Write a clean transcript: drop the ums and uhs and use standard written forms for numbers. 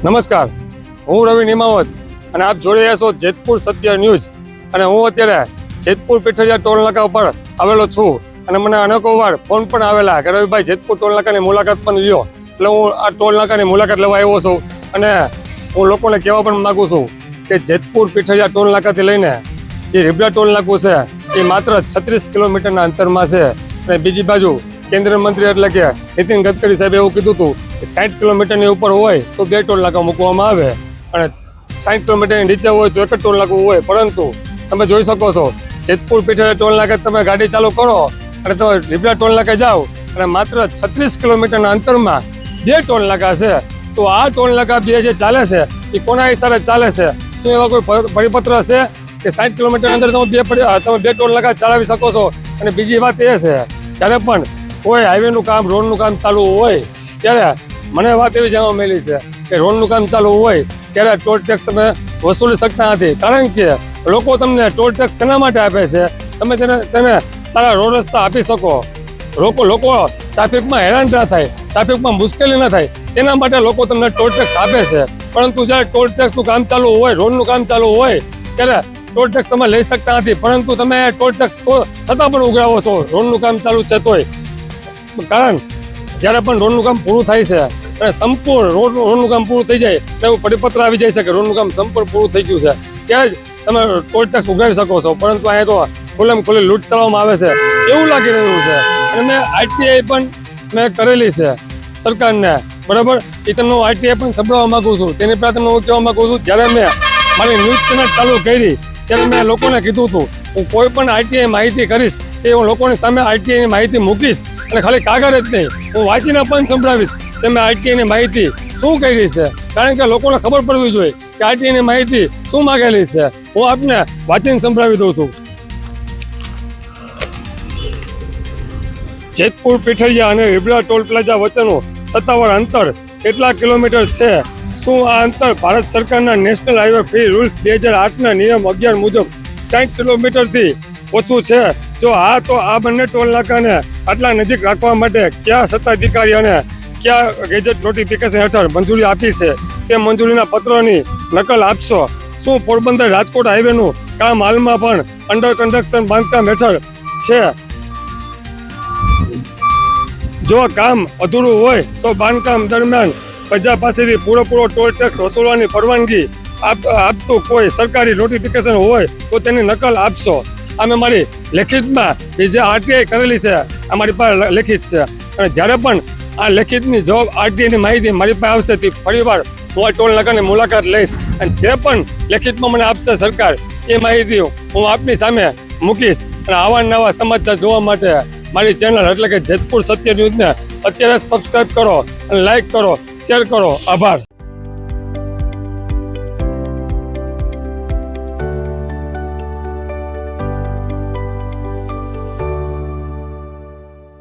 નમસ્કાર, હું રવિ નિમાવત અને આપ જોઈ રહ્યા છો જેતપુર સત્ય ન્યૂઝ। અને હું અત્યારે જેતપુર પીઠરિયા ટોલ નાકા ઉપર આવેલો છું અને મને અનેકો વાર ફોન પણ આવેલા કે રવિભાઈ જેતપુર ટોલ નાકાની મુલાકાત પણ લ્યો। એટલે હું આ ટોલ નાકાની મુલાકાત લેવા આવ્યો છું અને હું લોકોને કહેવા પણ માગું છું કે જેતપુર પીઠરિયા ટોલ નાકાથી લઈને જે રીબડા ટોલ નાકું છે એ માત્ર 36 કિલોમીટરના અંતરમાં છે। અને બીજી બાજુ કેન્દ્રીય મંત્રી એટલે કે નીતિન ગડકરી સાહેબે એવું કીધું હતું કે 60 કિલોમીટરની ઉપર હોય તો 2 ટોલ નાકા મૂકવામાં આવે અને 60 કિલોમીટરની નીચે હોય તો 1 ટોલ નાકું હોય। પરંતુ તમે જોઈ શકો છો જેતપુર પીઠરિયા ટોલ નાકે તમે ગાડી ચાલુ કરો અને તમે રીબડા ટોલ નાકે જાઓ અને માત્ર 36 કિલોમીટરના અંતરમાં 2 ટોલ નાકા છે। તો આ ટોલ નાકા 2 જે ચાલે છે એ કોના હિસાબે ચાલે છે? શું એવા કોઈ પરિપત્ર છે કે 60 કિલોમીટર અંદર તમે 2 ટોલ નાકા ચલાવી શકો છો? અને બીજી વાત એ છે જ્યારે પણ કોઈ હાઈવેનું કામ રોડનું કામ ચાલુ હોય ત્યારે મને વાત એવી જાણવા મળી છે કે રોડનું કામ ચાલુ હોય ત્યારે ટોલ ટેક્સ તમે વસૂલી શકતા નથી, કારણ કે લોકો તમને ટોલ ટેક્સ શેના માટે આપે છે? તમે તેને સારા રોડ રસ્તા આપી શકો, લોકો ટ્રાફિકમાં હેરાન ના થાય, ટ્રાફિકમાં મુશ્કેલી ના થાય તેના માટે લોકો તમને ટોલ ટેક્સ આપે છે। પરંતુ જ્યારે ટોલ ટેક્સનું કામ ચાલુ હોય, રોડનું કામ ચાલુ હોય ત્યારે ટોલ ટેક્સ તમે લઈ શકતા નથી, પરંતુ તમે ટોલ ટેક્સ છતાં પણ ઉઘરાવો છો રોડનું કામ ચાલુ છે તોય। કારણ જ્યારે પણ રોડનું કામ પૂરું થાય છે અને સંપૂર્ણ રોડનું કામ પૂરું થઈ જાય એટલે એવું પરિપત્ર આવી જાય છે કે રોડનું કામ સંપૂર્ણ પૂરું થઈ ગયું છે ત્યારે જ તમે ટોલ ટેક્સ ઉઘરાવી શકો છો। પરંતુ અહીંયા તો ખુલ્લેમ ખુલ્લી લૂંટ ચલાવવામાં આવે છે એવું લાગી રહ્યું છે। અને મેં આઈટીઆઈ પણ મેં કરેલી છે સરકારને, બરાબર? એ તમને આઈટીઆઈ પણ સંભળાવવા માગું છું। તેની પહેલાં તમને હું કહેવા માગું છું, જ્યારે મેં મારી ન્યૂઝ ચેનલ ચાલુ કરી ત્યારે મેં લોકોને કીધું હતું હું કોઈ પણ આઈટીઆઈ માહિતી કરીશ તે હું લોકોની સામે આઈટીઆઈની માહિતી મૂકીશ અને ખાલી કાગળ જ નહીં, હું વાંચીને પણ સંભળાવીશ કે મેં આઈટીઆઈની માહિતી શું કરી છે, કારણ કે લોકોને ખબર પડવી જોઈએ કે આઈટીઆઈની માહિતી શું માગેલી છે। હું આપને વાંચીને સંભળાવી દઉં છું। જેતપુર પીઠરિયા અને રીબડા ટોલ પ્લાઝા વચ્ચેનું સત્તાવાર અંતર કેટલા કિલોમીટર છે? શું આ અંતર ભારત સરકારના નેશનલ હાઈવે ફ્રી રૂલ્સ 2008ના નિયમ 11 મુજબ 60 કિલોમીટરથી ઓછું છે? જો હા, તો આ બંને ટોલ નાકાને આટલા નજીક રાખવા માટે કયા સત્તાધિકારી અને કયા ગેજેટ નોટિફિકેશન હેઠળ મંજૂરી આપી છે તે મંજૂરીના પત્રોની નકલ આપશો? શું પોરબંદર રાજકોટ હાઈવેનું કામ હાલમાં પણ અંડર કન્સ્ટ્રક્શન બાંધકામ હેઠળ છે? જો કામ અધૂરું હોય તો બાંધકામ દરમિયાન પ્રજા પાસેથી પૂરેપૂરો ટોલ ટેક્સ વસૂલવાની પરવાનગી આપતું કોઈ સરકારી નોટિફિકેશન હોય તો તેની નકલ આપશો? અમે મારી લેખિતમાં જે આરટીઆઈ કરેલી છે અમારી પાસે લેખિત છે અને જ્યારે પણ આ લેખિતની જવાબ આરટીઆઈની માહિતી મારી પાસે આવશે તે ફરીવાર હું આ ટોલ નાકાની મુલાકાત લઈશ અને જે પણ લેખિતમાં મને આપશે સરકાર એ માહિતી હું આપની સામે મૂકીશ। અને આવા નવા સમાચાર જોવા માટે મારી ચેનલ એટલે કે જેતપુર સત્ય ન્યૂઝને અત્યારે સબસ્ક્રાઈબ કરો અને લાઈક કરો, શેર કરો। આભાર।